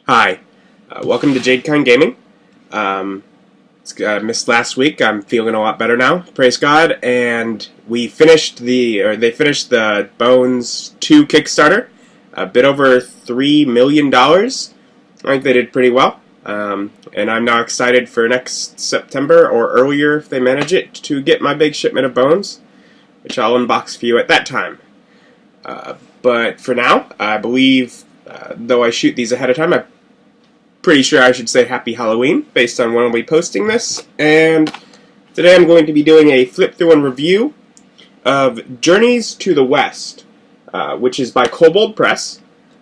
Hi, welcome to JadeKind Gaming. Missed last week. I'm feeling a lot better now, praise God. And they finished the Bones 2 Kickstarter. A bit over $3 million. I think they did pretty well. And I'm now excited for next September or earlier, if they manage it, to get my big shipment of Bones, which I'll unbox for you at that time. But for now, I believe, though I shoot these ahead of time, I'm pretty sure I should say Happy Halloween, based on when I'll be posting this. And today I'm going to be doing a flip-through and review of Journeys to the West, which is by Kobold Press.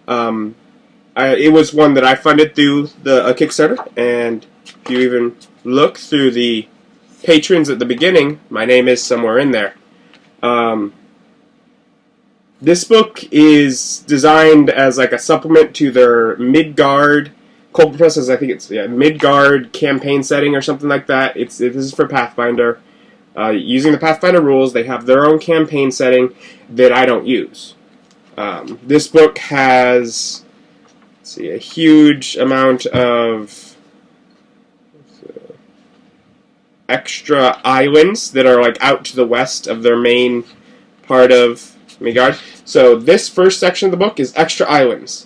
It was one that I funded through a Kickstarter, and if you even look through the patrons at the beginning, my name is somewhere in there. This book is designed as like a supplement to their Midgard. Kobold Press is, I think it's Midgard campaign setting or something like that. This is for Pathfinder. Using the Pathfinder rules, they have their own campaign setting that I don't use. This book has, a huge amount of extra islands that are like out to the west of their main part of Midgard. So this first section of the book is extra islands.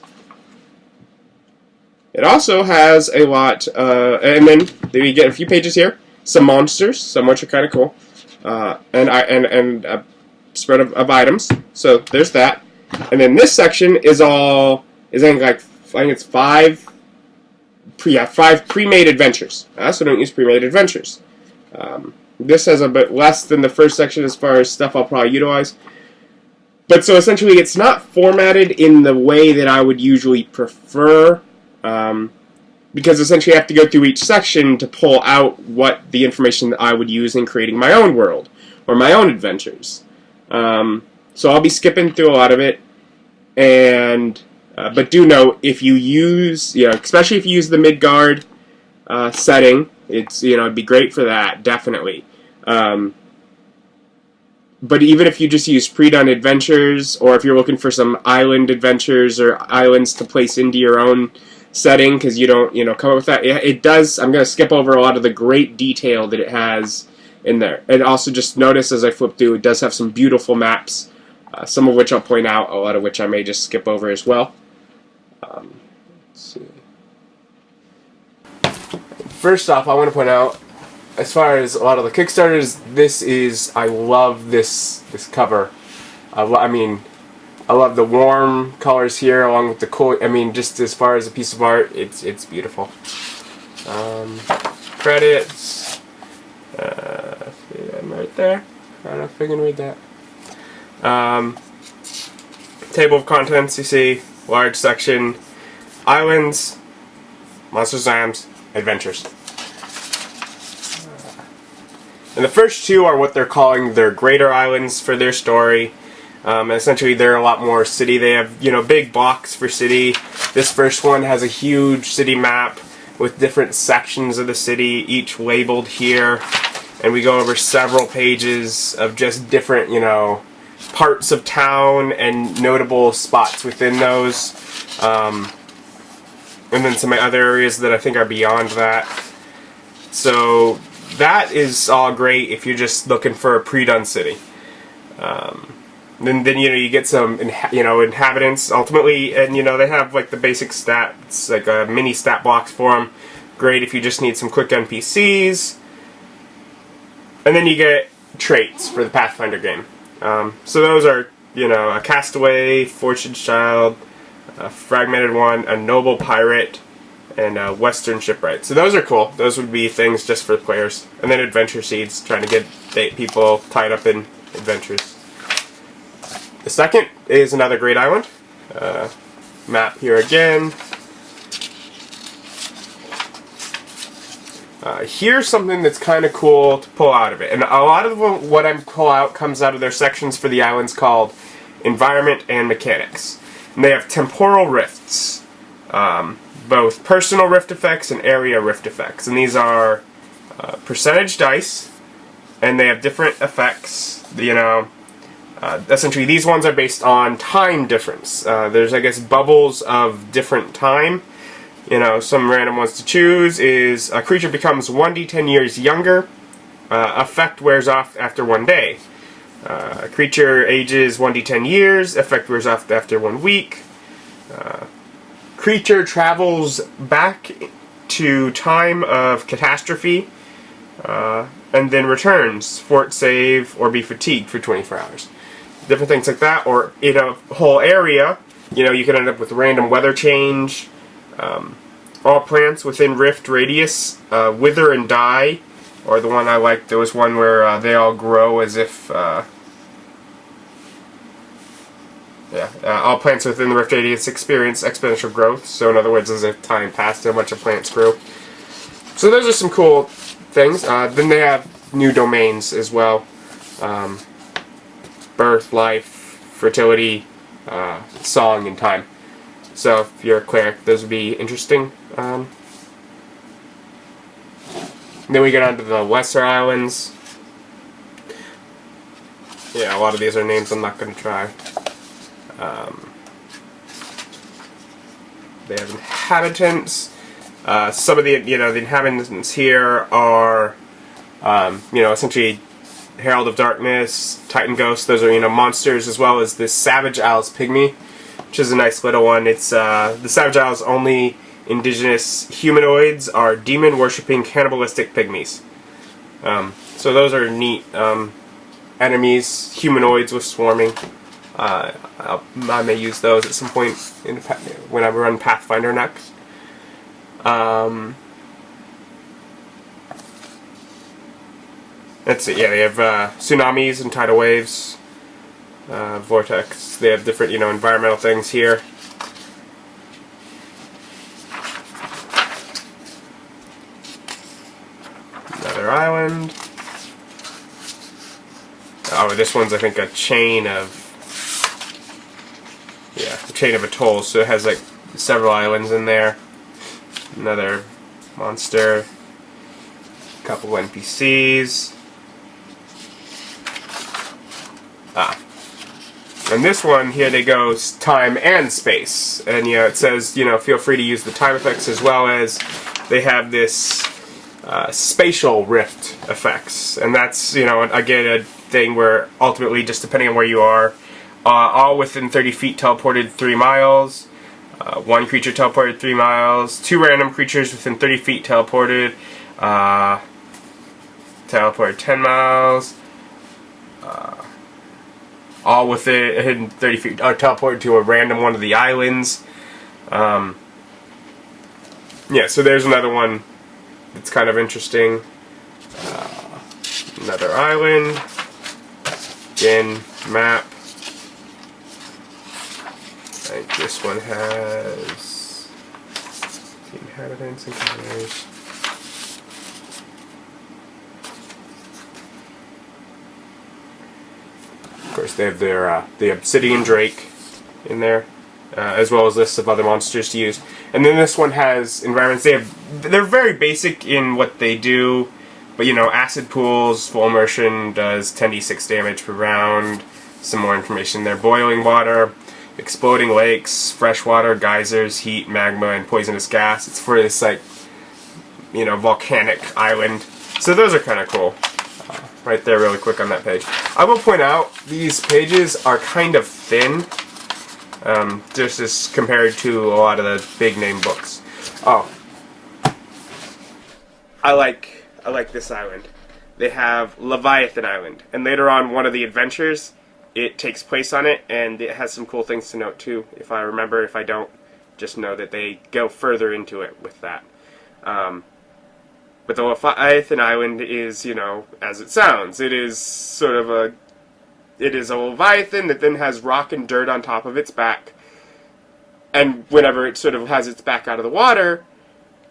It also has a lot, and then we get a few pages here. Some monsters, some which are kind of cool, and a spread of items. So there's that. And then this section is I think it's five pre-made adventures. I also don't use pre-made adventures. This has a bit less than the first section as far as stuff I'll probably utilize. But so essentially, it's not formatted in the way that I would usually prefer. Because essentially I have to go through each section to pull out what the information that I would use in creating my own world or my own adventures. So I'll be skipping through a lot of it, and but do note, if you use, especially if you use the Midgard setting, it'd be great for that, definitely. But even if you just use pre-done adventures, or if you're looking for some island adventures or islands to place into your own setting, because you don't, come up with that. It does. I'm going to skip over a lot of the great detail that it has in there. And also just notice as I flip through, it does have some beautiful maps, some of which I'll point out, a lot of which I may just skip over as well. Let's see. First off, I want to point out, as far as a lot of the Kickstarters, I love this cover. I love the warm colors here, along with the cool. Just as far as a piece of art, it's beautiful. Credits. See them right there. I don't know if I can read that. Table of contents. You see, large section, islands, monsters, items, adventures. And the first two are what they're calling their greater islands for their story. Essentially, they're a lot more city. They have, big blocks for city. This first one has a huge city map with different sections of the city, each labeled here. And we go over several pages of just different, parts of town and notable spots within those. And then some other areas that I think are beyond that. So that is all great if you're just looking for a pre-done city. Then you get some inhabitants ultimately, and they have like the basic stats, like a mini stat blocks for them. Great if you just need some quick NPCs. And then you get traits for the Pathfinder game. So those are a castaway, fortune child, a fragmented one, a noble pirate, and a western shipwright. So those are cool. Those would be things just for the players. And then adventure seeds, trying to get people tied up in adventures. The second is another great island. Map here again. Here's something that's kind of cool to pull out of it. And a lot of what I pull out comes out of their sections for the islands called Environment and Mechanics. And they have temporal rifts. Both personal rift effects and area rift effects. And these are percentage dice. And they have different effects, essentially, these ones are based on time difference. There's, I guess, bubbles of different time some random ones to choose is a creature becomes 1d10 years younger. Effect wears off after 1 day. A creature ages 1d10 years. Effect wears off after 1 week. Creature travels back to time of catastrophe, and then returns, fort save, or be fatigued for 24 hours. Different things like that, or in a whole area, you can end up with random weather change. All plants within rift radius wither and die, or the one I liked, there was one where they all grow as if, all plants within the rift radius experience exponential growth, so in other words, as if time passed and a bunch of plants grew. So those are some cool things. Then they have new domains as well. Birth, life, fertility, song, and time. So if you're a cleric, those would be interesting. Then we get on to the lesser islands. Yeah, a lot of these are names I'm not going to try. They have inhabitants. Some of the the inhabitants here are essentially Herald of Darkness, Titan Ghost. Those are monsters, as well as this Savage Owl's Pygmy, which is a nice little one. It's the Savage Owl's only indigenous humanoids are demon-worshipping cannibalistic pygmies. So those are neat enemies, humanoids with swarming. I may use those at some point when I run Pathfinder next. Let's see. Yeah, they have tsunamis and tidal waves, vortex. They have different, environmental things here. Another island. Oh, this one's, I think, a chain of atolls. So it has like several islands in there. Another monster. A couple NPCs. And this one, here they go time and space. And it says, feel free to use the time effects, as well as they have this spatial rift effects. And that's, again, a thing where ultimately, just depending on where you are, all within 30 feet teleported 3 miles, one creature teleported 3 miles, 2 random creatures within 30 feet teleported 10 miles, all within 30 feet teleported to a random one of the islands. So there's another one that's kind of interesting. Another island. Again, map. I think this one has the inhabitants and colors. Of course, they have their the obsidian drake in there, as well as lists of other monsters to use. And then this one has environments. They're very basic in what they do, but acid pools, full immersion does 10d6 damage per round. Some more information there: boiling water, exploding lakes, freshwater, geysers, heat, magma, and poisonous gas. It's for this volcanic island. So those are kind of cool. Right there, really quick on that page. I will point out these pages are kind of thin, just as compared to a lot of the big name books. Oh, I like this island. They have Leviathan Island, and later on, one of the adventures, it takes place on it, and it has some cool things to note too. If I remember, if I don't, just know that they go further into it with that. But the Leviathan Island is, as it sounds, it is a Leviathan that then has rock and dirt on top of its back, and whenever it sort of has its back out of the water,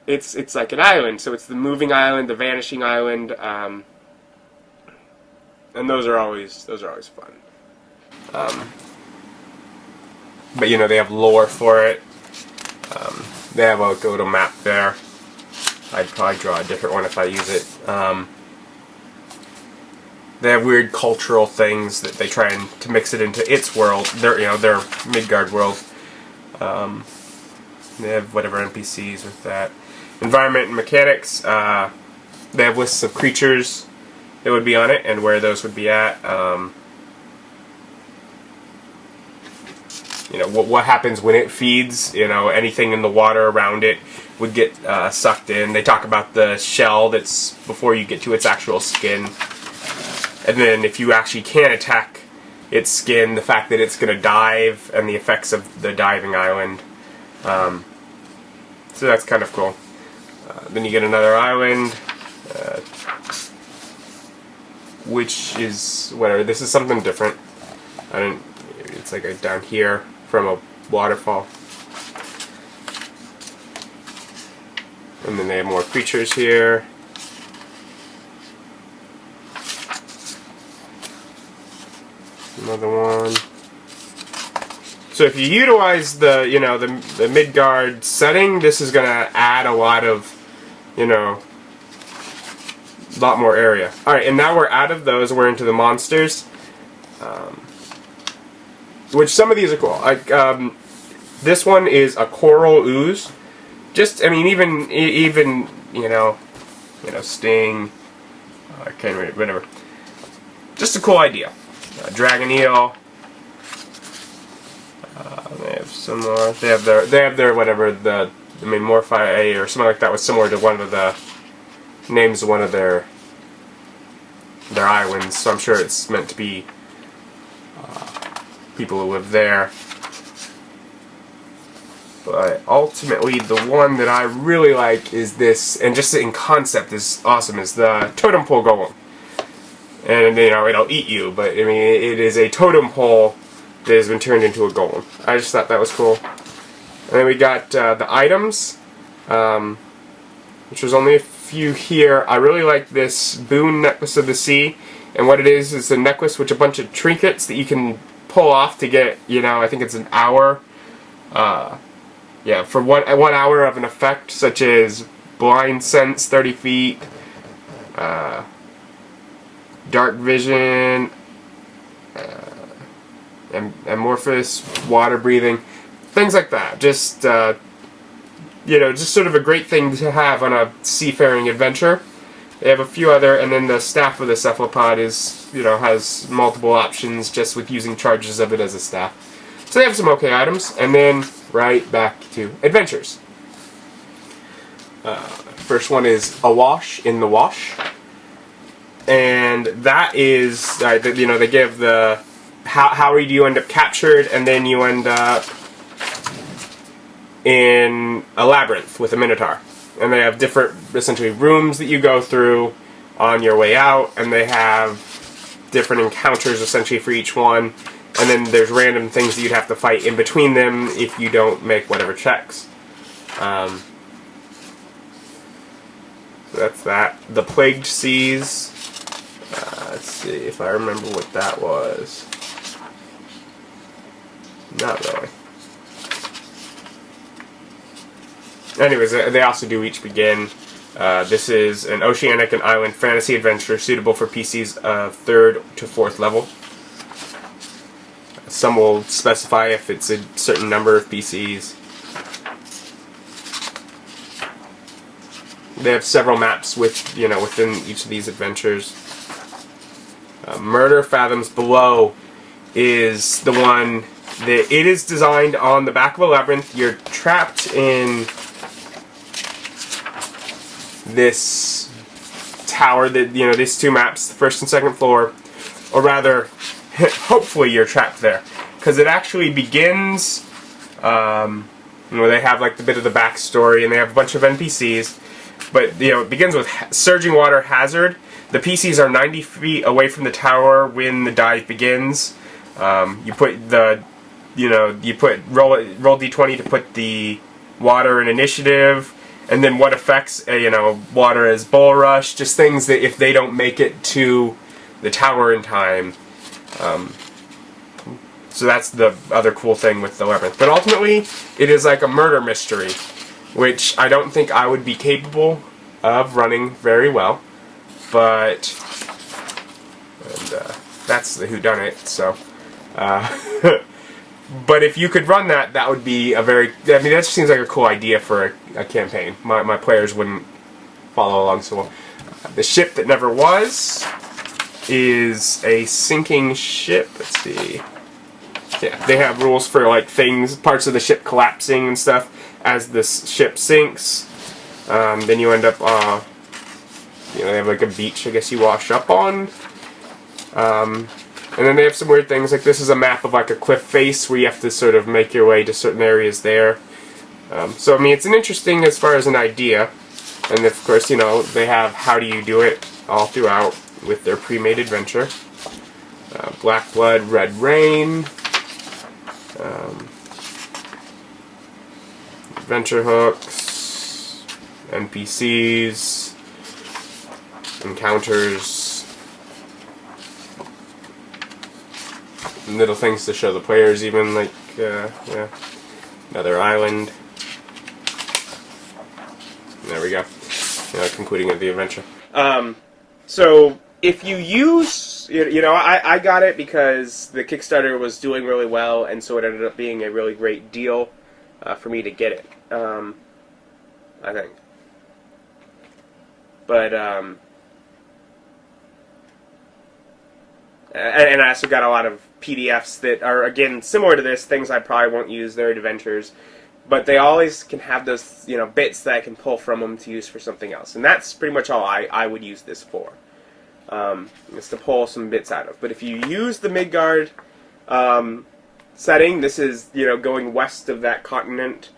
it's like an island. So it's the moving island, the vanishing island, and those are always fun. But they have lore for it. They have a little map there. I'd probably draw a different one if I use it. They have weird cultural things that they try to mix it into its world, their Midgard world. They have whatever NPCs with that. Environment and mechanics. They have lists of creatures that would be on it and where those would be at. You know, what happens when it feeds. You know, anything in the water around it would get sucked in. They talk about the shell that's before you get to its actual skin. And then if you actually can attack its skin, the fact that it's going to dive and the effects of the diving island. So that's kind of cool. Then you get another island, which is whatever. This is something different. It's like down here from a waterfall. And then they have more creatures here. Another one. So if you utilize the, you know, the Midgard setting, this is going to add a lot of, you know, a lot more area. Alright, and now we're out of those, we're into the monsters. Which some of these are cool. Like, this one is a coral ooze. Just, I mean, even you know, sting, I can't read it, whatever. Just a cool idea. Dragon eel. They have some more. They have their whatever Morphi or something like that was similar to one of the names of one of their islands. So I'm sure it's meant to be people who live there. But ultimately, the one that I really like is this, and just in concept is awesome, is the totem pole golem. And, you know, it'll eat you, but, I mean, it is a totem pole that has been turned into a golem. I just thought that was cool. And then we got the items, which was only a few here. I really like this Boon Necklace of the Sea, and what it is a necklace with a bunch of trinkets that you can pull off to get, you know, I think it's an hour, yeah, for one hour of an effect, such as blind sense, 30 feet, dark vision, amorphous, water breathing, things like that. Just, you know, just sort of a great thing to have on a seafaring adventure. They have a few other, and then the staff of the cephalopod is, you know, has multiple options just with using charges of it as a staff. So they have some okay items, and then right back to adventures. First one is Awash in the Wash. And that is, you know, they give the how do you end up captured, and then you end up in a labyrinth with a minotaur. And they have different, essentially, rooms that you go through on your way out, and they have different encounters, essentially, for each one. And then there's random things that you'd have to fight in between them if you don't make whatever checks. So that's that. The Plagued Seas. Let's see if I remember what that was. Not really. Anyways, they also do each begin. This is an oceanic and island fantasy adventure suitable for PCs of 3rd to 4th level. Some will specify if it's a certain number of PCs. They have several maps with, you know, within each of these adventures. Murder Fathoms Below is the one that it is designed on the back of a labyrinth. You're trapped in this tower that, you know, these two maps, the 1st and 2nd floor, or rather, hopefully you're trapped there, because it actually begins, you know, they have like the bit of the backstory, and they have a bunch of NPCs, but, you know, it begins with surging water hazard. The PCs are 90 feet away from the tower when the dive begins. You put the, you know, roll d20 to put the water in initiative, and then what affects, you know, water is bull rush, just things that if they don't make it to the tower in time. So that's the other cool thing with the labyrinth. But ultimately, it is like a murder mystery, which I don't think I would be capable of running very well. But that's the whodunit, so But if you could run that, that would be a very... I mean, that just seems like a cool idea for a campaign. My players wouldn't follow along so well. The ship that never was is a sinking ship. Let's see. Yeah, they have rules for like things, parts of the ship collapsing and stuff as the ship sinks. Then you end up, you know, they have like a beach, I guess you wash up on. And then they have some weird things, like this is a map of like a cliff face where you have to sort of make your way to certain areas there. So I mean, it's an interesting as far as an idea. And of course, you know, they have how do you do it all throughout with their pre-made adventure. Black Blood, Red Rain. Adventure hooks. NPCs. Encounters. Little things to show the players, even like, yeah, another island. There we go. Concluding of the adventure. So if you use, you know, I got it because the Kickstarter was doing really well, and so it ended up being a really great deal for me to get it. I think. But and I also got a lot of PDFs that are, again, similar to this, things I probably won't use. They're adventures, but they always can have those, you know, bits that I can pull from them to use for something else, and that's pretty much all I would use this for, is to pull some bits out of. But if you use the Midgard setting, this is, you know, going west of that continent,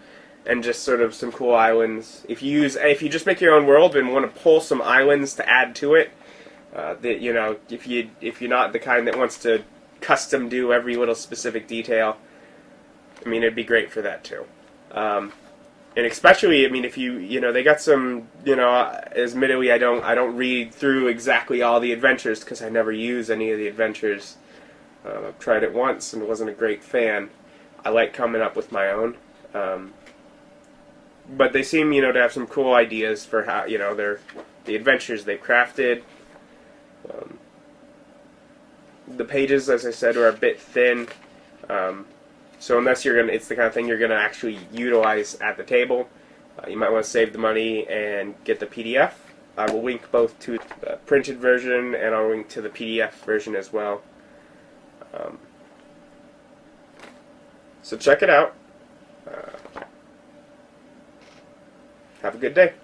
and just sort of some cool islands. If you just make your own world and want to pull some islands to add to it, that, you know, if you're not the kind that wants to custom do every little specific detail, I mean, it'd be great for that too. And especially, I mean, if you know, they got some, you know, admittedly, I don't read through exactly all the adventures because I never use any of the adventures. I've tried it once and wasn't a great fan. I like coming up with my own. But they seem, you know, to have some cool ideas for how, you know, the adventures they've crafted. The pages, as I said, are a bit thin, so unless it's the kind of thing you're gonna actually utilize at the table, you might want to save the money and get the PDF. I will link both to the printed version, and I'll link to the PDF version as well. So check it out. Have a good day.